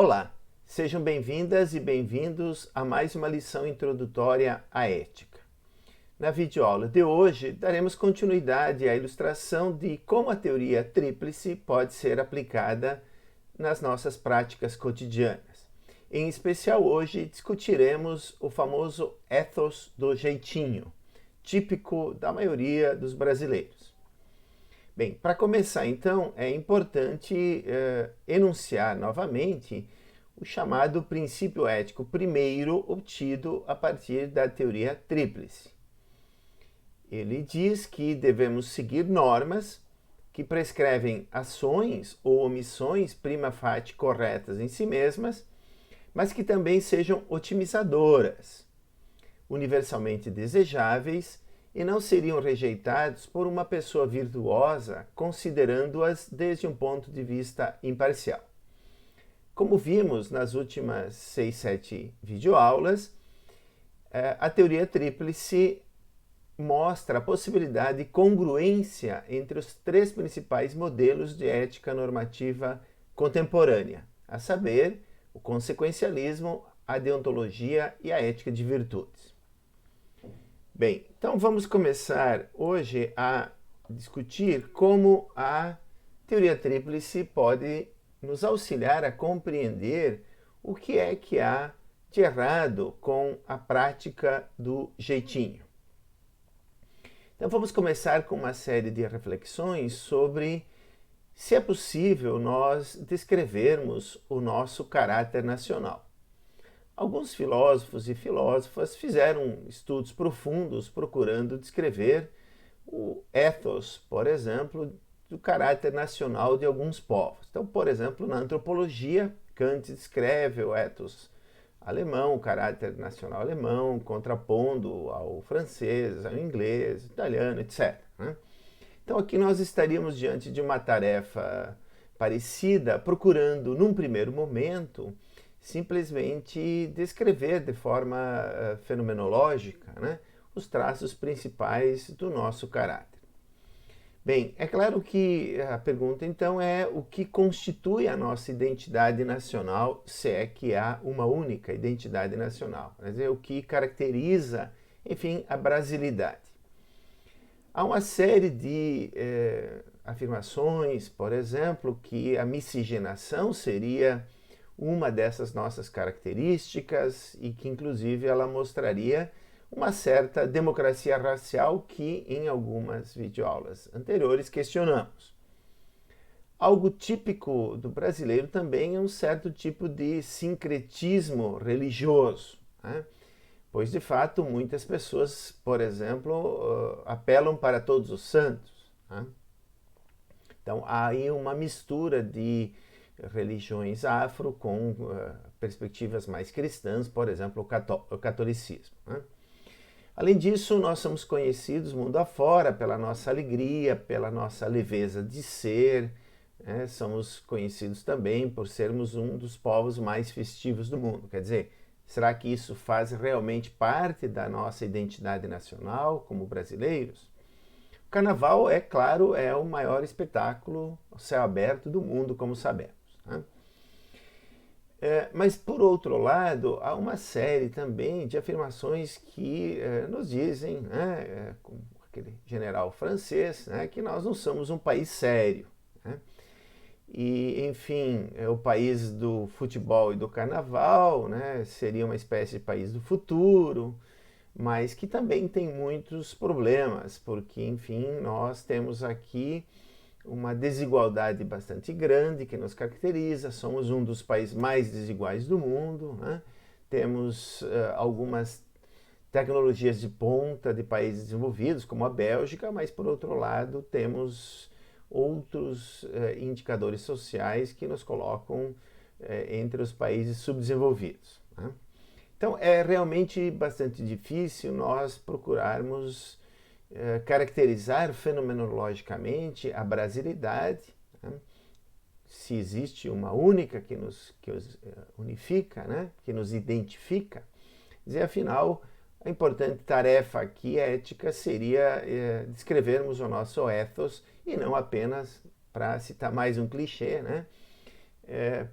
Olá, sejam bem-vindas e bem-vindos a mais uma lição introdutória à ética. Na videoaula de hoje, daremos continuidade à ilustração de como a teoria tríplice pode ser aplicada nas nossas práticas cotidianas. Em especial hoje, discutiremos o famoso ethos do jeitinho, típico da maioria dos brasileiros. Bem, para começar então, é importante enunciar novamente o chamado princípio ético primeiro obtido a partir da teoria tríplice. Ele diz que devemos seguir normas que prescrevem ações ou omissões prima facie corretas em si mesmas, mas que também sejam otimizadoras, universalmente desejáveis e não seriam rejeitados por uma pessoa virtuosa, considerando-as desde um ponto de vista imparcial. Como vimos nas últimas 6, 7 videoaulas, a teoria tríplice mostra a possibilidade de congruência entre os 3 principais modelos de ética normativa contemporânea, a saber, o consequencialismo, a deontologia e a ética de virtudes. Bem, então vamos começar hoje a discutir como a teoria tríplice pode nos auxiliar a compreender o que é que há de errado com a prática do jeitinho. Então vamos começar com uma série de reflexões sobre se é possível nós descrevermos o nosso caráter nacional. Alguns filósofos e filósofas fizeram estudos profundos procurando descrever o ethos, por exemplo, do caráter nacional de alguns povos. Então, por exemplo, na antropologia, Kant descreve o ethos alemão, o caráter nacional alemão, contrapondo ao francês, ao inglês, italiano, etc. Então, aqui nós estaríamos diante de uma tarefa parecida, procurando, num primeiro momento, simplesmente descrever de forma fenomenológica, os traços principais do nosso caráter. Bem, é claro que a pergunta então é o que constitui a nossa identidade nacional, se é que há uma única identidade nacional, quer dizer, o que caracteriza, enfim, a brasilidade. Há uma série de afirmações, por exemplo, que a miscigenação seria uma dessas nossas características e que inclusive ela mostraria uma certa democracia racial que em algumas videoaulas anteriores questionamos. Algo típico do brasileiro também é um certo tipo de sincretismo religioso, pois de fato muitas pessoas, por exemplo, apelam para todos os santos. Então há aí uma mistura de religiões afro com perspectivas mais cristãs, por exemplo, o catolicismo. Além disso, nós somos conhecidos mundo afora pela nossa alegria, pela nossa leveza de ser, somos conhecidos também por sermos um dos povos mais festivos do mundo. Quer dizer, será que isso faz realmente parte da nossa identidade nacional como brasileiros? O carnaval, é claro, é o maior espetáculo ao céu aberto do mundo, como sabemos. Mas, por outro lado, há uma série também de afirmações que nos dizem, como aquele general francês, que nós não somos um país sério. E, enfim, o país do futebol e do carnaval seria uma espécie de país do futuro, mas que também tem muitos problemas, porque, enfim, nós temos aqui uma desigualdade bastante grande que nos caracteriza, somos um dos países mais desiguais do mundo, temos algumas tecnologias de ponta de países desenvolvidos, como a Bélgica, mas por outro lado temos outros indicadores sociais que nos colocam entre os países subdesenvolvidos. Então é realmente bastante difícil nós procurarmos caracterizar fenomenologicamente a brasilidade, se existe uma única que nos unifica, que nos identifica, e afinal a importante tarefa aqui ética seria descrevermos o nosso ethos e não apenas, para citar mais um clichê,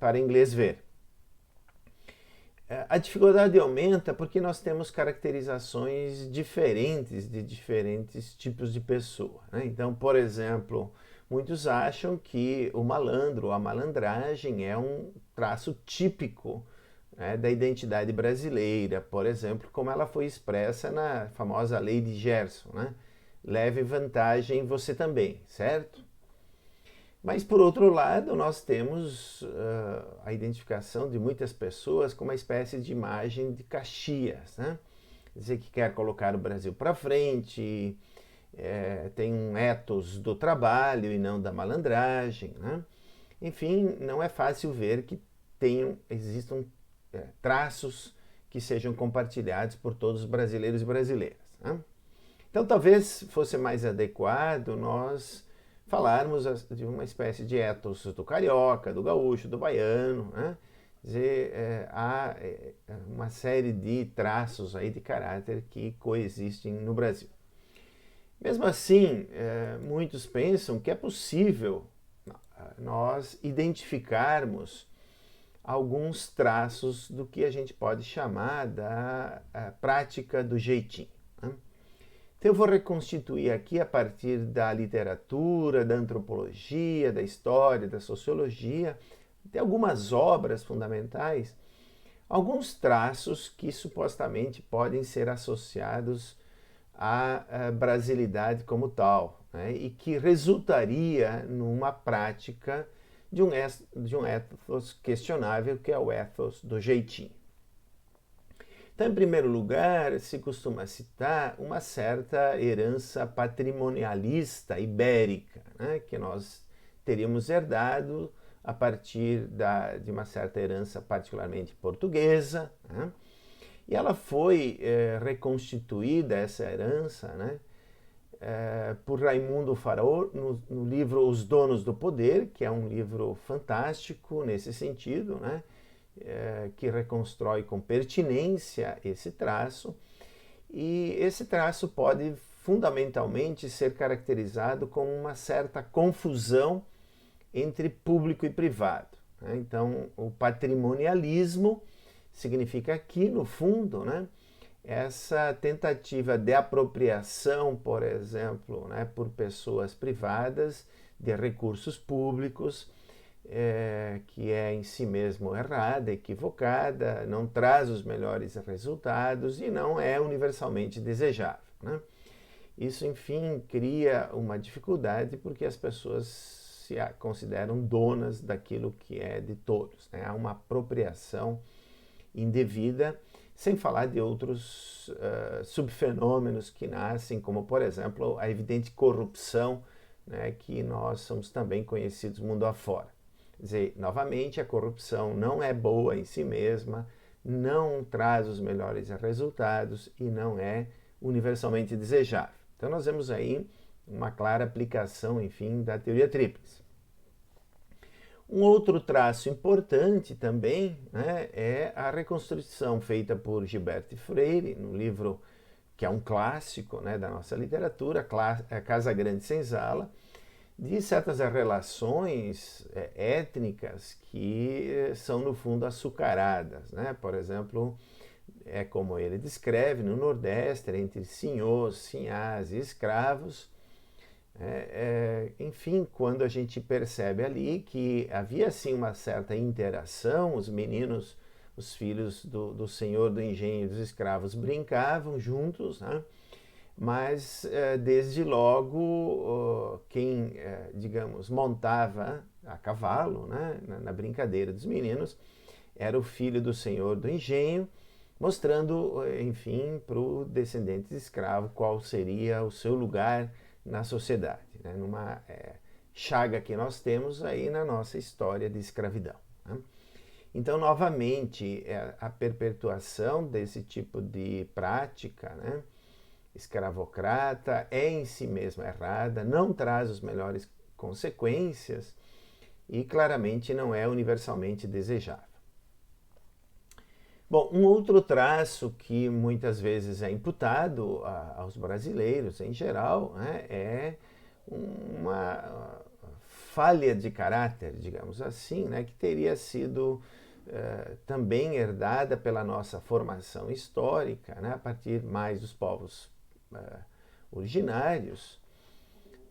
para inglês ver. A dificuldade aumenta porque nós temos caracterizações diferentes de diferentes tipos de pessoa, né? Então, por exemplo, muitos acham que o malandro, a malandragem é um traço típico, né, da identidade brasileira, por exemplo, como ela foi expressa na famosa Lei de Gerson, né? Leve vantagem você também, certo? Mas, por outro lado, nós temos a identificação de muitas pessoas com uma espécie de imagem de Caxias, né? Dizer que quer colocar o Brasil para frente, tem um ethos do trabalho e não da malandragem, né? Enfim, não é fácil ver que existam traços que sejam compartilhados por todos os brasileiros e brasileiras, né? Então, talvez fosse mais adequado nós falarmos de uma espécie de ethos do carioca, do gaúcho, do baiano, né? Quer dizer, há uma série de traços aí de caráter que coexistem no Brasil. Mesmo assim, muitos pensam que é possível nós identificarmos alguns traços do que a gente pode chamar da prática do jeitinho, né? Então eu vou reconstituir aqui a partir da literatura, da antropologia, da história, da sociologia, de algumas obras fundamentais, alguns traços que supostamente podem ser associados à brasilidade como tal, né, e que resultaria numa prática de um ethos questionável, que é o ethos do jeitinho. Então, em primeiro lugar, se costuma citar uma certa herança patrimonialista ibérica, né, que nós teríamos herdado a partir de uma certa herança particularmente portuguesa, né? E ela foi reconstituída, essa herança, né, por Raimundo Farol no livro Os Donos do Poder, que é um livro fantástico nesse sentido, né, que reconstrói com pertinência esse traço, e esse traço pode fundamentalmente ser caracterizado como uma certa confusão entre público e privado, né? Então, o patrimonialismo significa aqui, no fundo, né, essa tentativa de apropriação, por exemplo, né, por pessoas privadas de recursos públicos, que é em si mesmo errada, equivocada, não traz os melhores resultados e não é universalmente desejável, né? Isso, enfim, cria uma dificuldade porque as pessoas se consideram donas daquilo que é de todos, né? Há uma apropriação indevida, sem falar de outros subfenômenos que nascem, como, por exemplo, a evidente corrupção, né, que nós somos também conhecidos mundo afora. Quer dizer, novamente, a corrupção não é boa em si mesma, não traz os melhores resultados e não é universalmente desejável. Então, nós vemos aí uma clara aplicação, enfim, da teoria tríplice. Um outro traço importante também, né, é a reconstrução feita por Gilberto Freire, no livro que é um clássico, né, da nossa literatura, Casa Grande Senzala, de certas relações étnicas que são, no fundo, açucaradas, né? Por exemplo, é como ele descreve, no Nordeste, entre senhores, sinhás e escravos. Enfim, quando a gente percebe ali que havia sim uma certa interação, os meninos, os filhos do senhor do engenho e dos escravos brincavam juntos, né? Mas desde logo quem, digamos, montava a cavalo, né, na brincadeira dos meninos era o filho do senhor do engenho, mostrando, enfim, para o descendente escravo qual seria o seu lugar na sociedade, né, numa chaga que nós temos aí na nossa história de escravidão, né? Então, novamente, a perpetuação desse tipo de prática, né, escravocrata, é em si mesma errada, não traz as melhores consequências e claramente não é universalmente desejável. Bom, um outro traço que muitas vezes é imputado aos brasileiros em geral, né, é uma falha de caráter, digamos assim, né, que teria sido também herdada pela nossa formação histórica, né, a partir mais dos povos originários,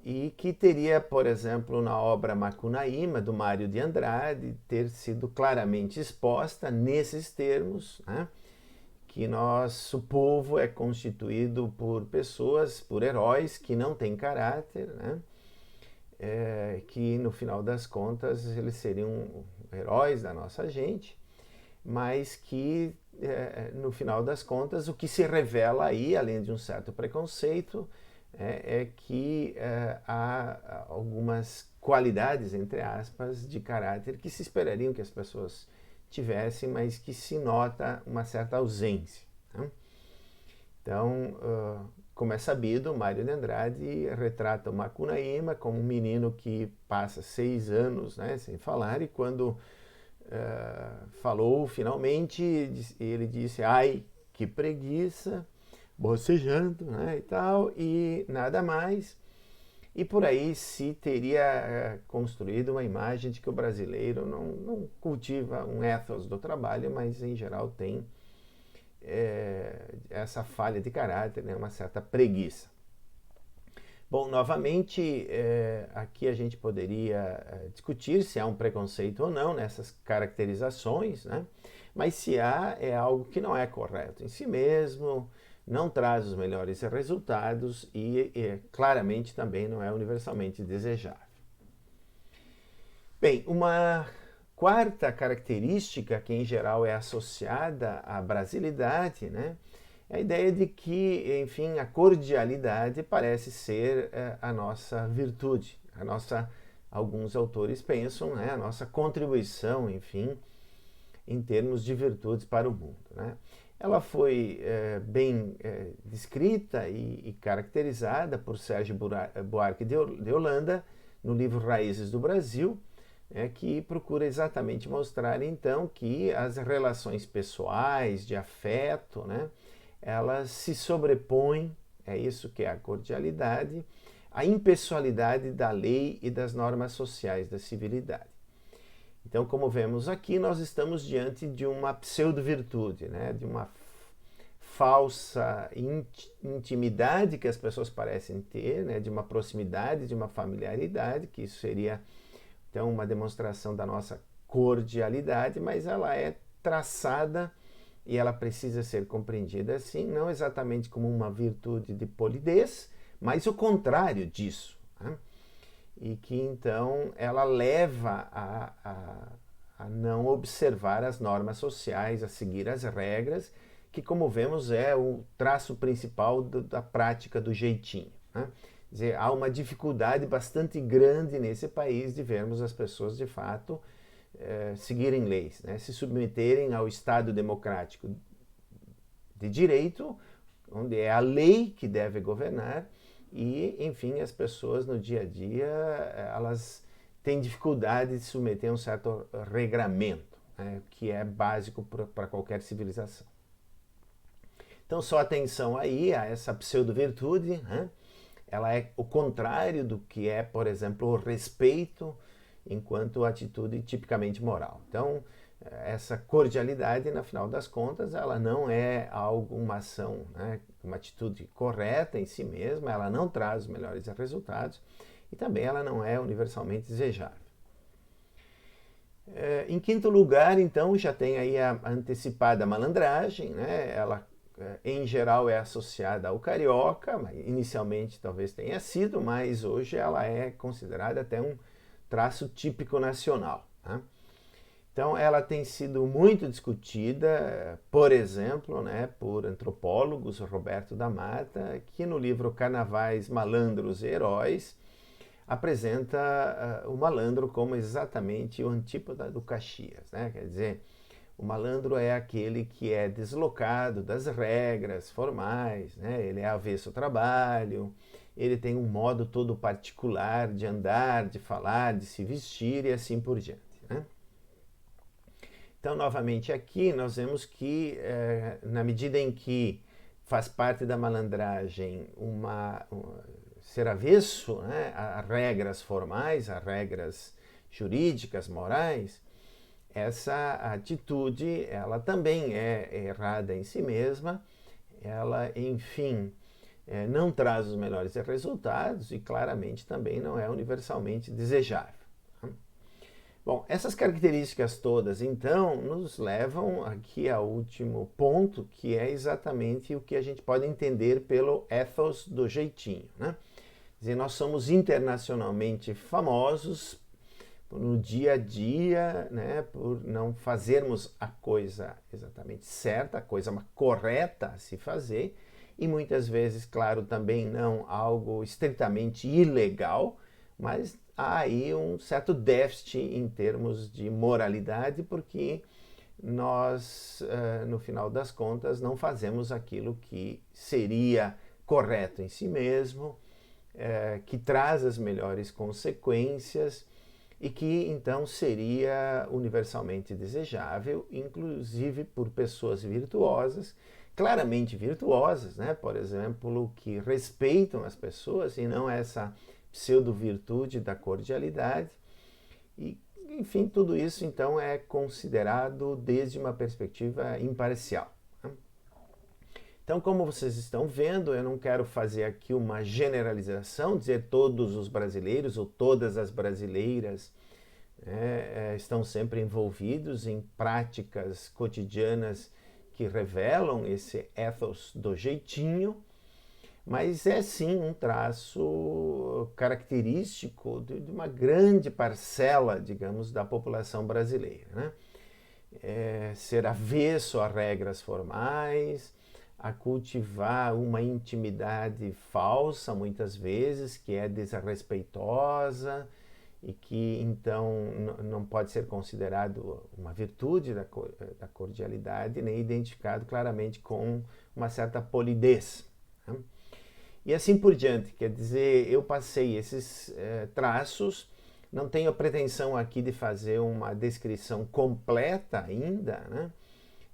e que teria, por exemplo, na obra Macunaíma, do Mário de Andrade, ter sido claramente exposta nesses termos, né, que nosso povo é constituído por pessoas, por heróis que não têm caráter, né, que no final das contas eles seriam heróis da nossa gente, mas que no final das contas o que se revela aí, além de um certo preconceito, é que há algumas qualidades, entre aspas, de caráter que se esperariam que as pessoas tivessem, mas que se nota uma certa ausência, né? Então, como é sabido, Mário de Andrade retrata o Macunaíma como um menino que passa 6 anos, né, sem falar, e quando falou finalmente, ele disse: ai, que preguiça, bocejando, né, e tal, e nada mais. E por aí se teria construído uma imagem de que o brasileiro não cultiva um ethos do trabalho, mas em geral tem essa falha de caráter, né, uma certa preguiça. Bom, novamente, aqui a gente poderia discutir se há um preconceito ou não nessas caracterizações, né? Mas se há, é algo que não é correto em si mesmo, não traz os melhores resultados e claramente também não é universalmente desejável. Bem, uma quarta característica que em geral é associada à brasilidade, né, é a ideia de que, enfim, a cordialidade parece ser a nossa virtude, alguns autores pensam, né, a nossa contribuição, enfim, em termos de virtudes para o mundo, né? Ela foi bem descrita e caracterizada por Sérgio Buarque de Holanda no livro Raízes do Brasil, que procura exatamente mostrar então que as relações pessoais, de afeto, né, elas se sobrepõem, é isso que é a cordialidade, à impessoalidade da lei e das normas sociais da civilidade. Então, como vemos aqui, nós estamos diante de uma pseudo-virtude, né, de uma falsa intimidade que as pessoas parecem ter, né, de uma proximidade, de uma familiaridade, que isso seria então uma demonstração da nossa cordialidade, mas ela é traçada e ela precisa ser compreendida assim, não exatamente como uma virtude de polidez, mas o contrário disso, né? E que então ela leva a não observar as normas sociais, a seguir as regras, que, como vemos, é o traço principal da prática do jeitinho, né? Quer dizer, há uma dificuldade bastante grande nesse país de vermos as pessoas, de fato, seguirem leis, né? Se submeterem ao Estado democrático de direito, onde é a lei que deve governar, e, enfim, as pessoas no dia a dia, elas têm dificuldade de se submeter a um certo regramento, né, que é básico para qualquer civilização. Então, só atenção aí a essa pseudo-virtude, né? Ela é o contrário do que é, por exemplo, o respeito enquanto atitude tipicamente moral. Então, essa cordialidade, na final das contas, ela não é uma ação, né, uma atitude correta em si mesma, ela não traz os melhores resultados e também ela não é universalmente desejável. Em quinto lugar, então, já tem aí a antecipada malandragem, né? Ela em geral é associada ao carioca, inicialmente talvez tenha sido, mas hoje ela é considerada até um traço típico nacional, né? Então, ela tem sido muito discutida, por exemplo, né, por antropólogos, Roberto da Mata, que no livro Carnavais, Malandros e Heróis, apresenta o malandro como exatamente o antípoda do Caxias, né? Quer dizer, o malandro é aquele que é deslocado das regras formais, né? Ele é avesso ao trabalho, ele tem um modo todo particular de andar, de falar, de se vestir e assim por diante, né? Então, novamente aqui, nós vemos que, na medida em que faz parte da malandragem ser avesso, né, a regras formais, a regras jurídicas, morais, essa atitude, ela também é errada em si mesma, ela, enfim, não traz os melhores resultados e claramente também não é universalmente desejável. Bom, essas características todas, então, nos levam aqui ao último ponto, que é exatamente o que a gente pode entender pelo ethos do jeitinho, né? Quer dizer, nós somos internacionalmente famosos no dia a dia, né, por não fazermos a coisa exatamente certa, a coisa correta a se fazer, e muitas vezes, claro, também não algo estritamente ilegal, mas há aí um certo déficit em termos de moralidade, porque nós, no final das contas, não fazemos aquilo que seria correto em si mesmo, que traz as melhores consequências e que então seria universalmente desejável, inclusive por pessoas virtuosas, claramente virtuosas, né? Por exemplo, que respeitam as pessoas e não essa pseudo-virtude da cordialidade. E, enfim, tudo isso então é considerado desde uma perspectiva imparcial. Então, como vocês estão vendo, eu não quero fazer aqui uma generalização, dizer todos os brasileiros ou todas as brasileiras estão sempre envolvidos em práticas cotidianas que revelam esse ethos do jeitinho, mas é sim um traço característico de uma grande parcela, digamos, da população brasileira, né? Ser avesso a regras formais, a cultivar uma intimidade falsa, muitas vezes, que é desrespeitosa e que, então, não pode ser considerado uma virtude da cordialidade, nem identificado claramente com uma certa polidez, né? E assim por diante, quer dizer, eu passei esses traços, não tenho pretensão aqui de fazer uma descrição completa ainda, né,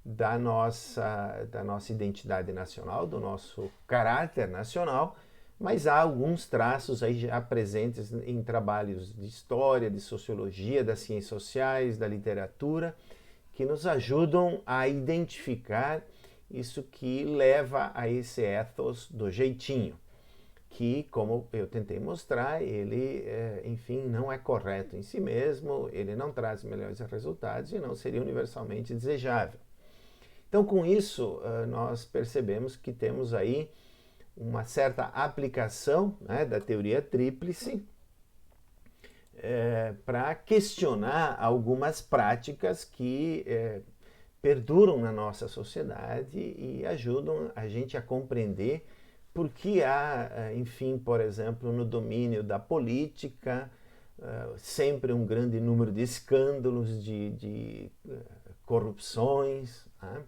da nossa identidade nacional, do nosso caráter nacional, mas há alguns traços aí já presentes em trabalhos de história, de sociologia, das ciências sociais, da literatura, que nos ajudam a identificar isso que leva a esse ethos do jeitinho, que, como eu tentei mostrar, ele, enfim, não é correto em si mesmo, ele não traz melhores resultados e não seria universalmente desejável. Então, com isso, nós percebemos que temos aí uma certa aplicação, né, da teoria tríplice para questionar algumas práticas que perduram na nossa sociedade e ajudam a gente a compreender por que há, enfim, por exemplo, no domínio da política, sempre um grande número de escândalos, de corrupções, né?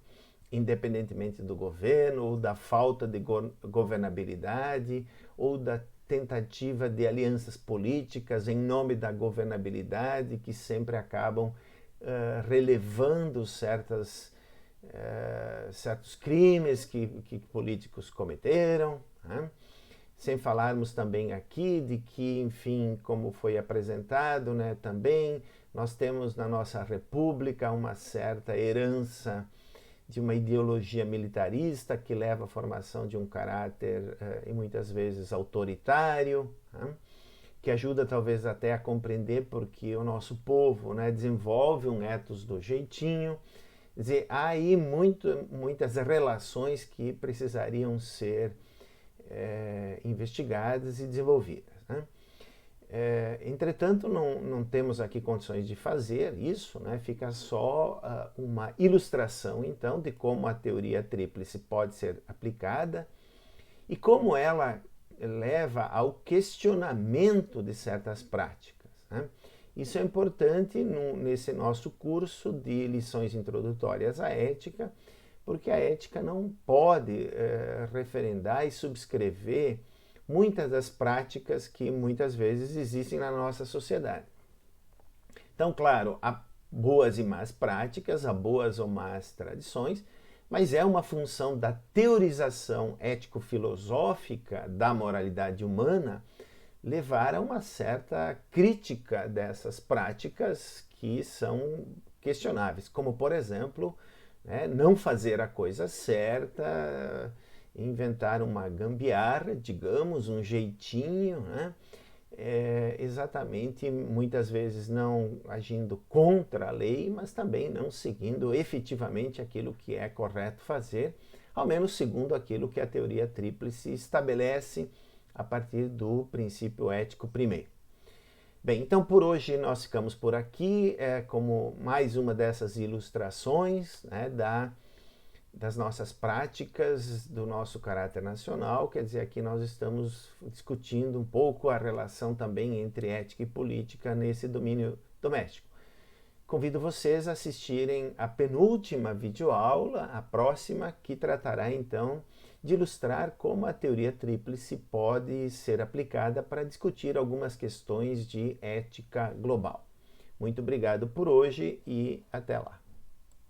Independentemente do governo, ou da falta de governabilidade, ou da tentativa de alianças políticas em nome da governabilidade, que sempre acabam relevando certos crimes que políticos cometeram, né? Sem falarmos também aqui de que, enfim, como foi apresentado, né, também nós temos na nossa república uma certa herança de uma ideologia militarista que leva à formação de um caráter e muitas vezes autoritário, né? Que ajuda talvez até a compreender porque o nosso povo, né, desenvolve um ethos do jeitinho. Quer dizer, há aí muitas relações que precisariam ser investigadas e desenvolvidas, né? Entretanto, não temos aqui condições de fazer isso, né? Fica só uma ilustração, então, de como a teoria tríplice pode ser aplicada e como ela leva ao questionamento de certas práticas, né? Isso é importante nesse nosso curso de lições introdutórias à ética, porque a ética não pode referendar e subscrever muitas das práticas que muitas vezes existem na nossa sociedade. Então, claro, há boas e más práticas, há boas ou más tradições, mas é uma função da teorização ético-filosófica da moralidade humana levar a uma certa crítica dessas práticas que são questionáveis, como por exemplo, né, não fazer a coisa certa, inventar uma gambiarra, digamos, um jeitinho, né? Exatamente, muitas vezes não agindo contra a lei, mas também não seguindo efetivamente aquilo que é correto fazer, ao menos segundo aquilo que a teoria tríplice estabelece a partir do princípio ético primeiro. Bem, então por hoje nós ficamos por aqui, como mais uma dessas ilustrações, né, das nossas práticas, do nosso caráter nacional. Quer dizer, aqui nós estamos discutindo um pouco a relação também entre ética e política nesse domínio doméstico. Convido vocês a assistirem a penúltima videoaula, a próxima, que tratará então de ilustrar como a teoria tríplice pode ser aplicada para discutir algumas questões de ética global. Muito obrigado por hoje e até lá.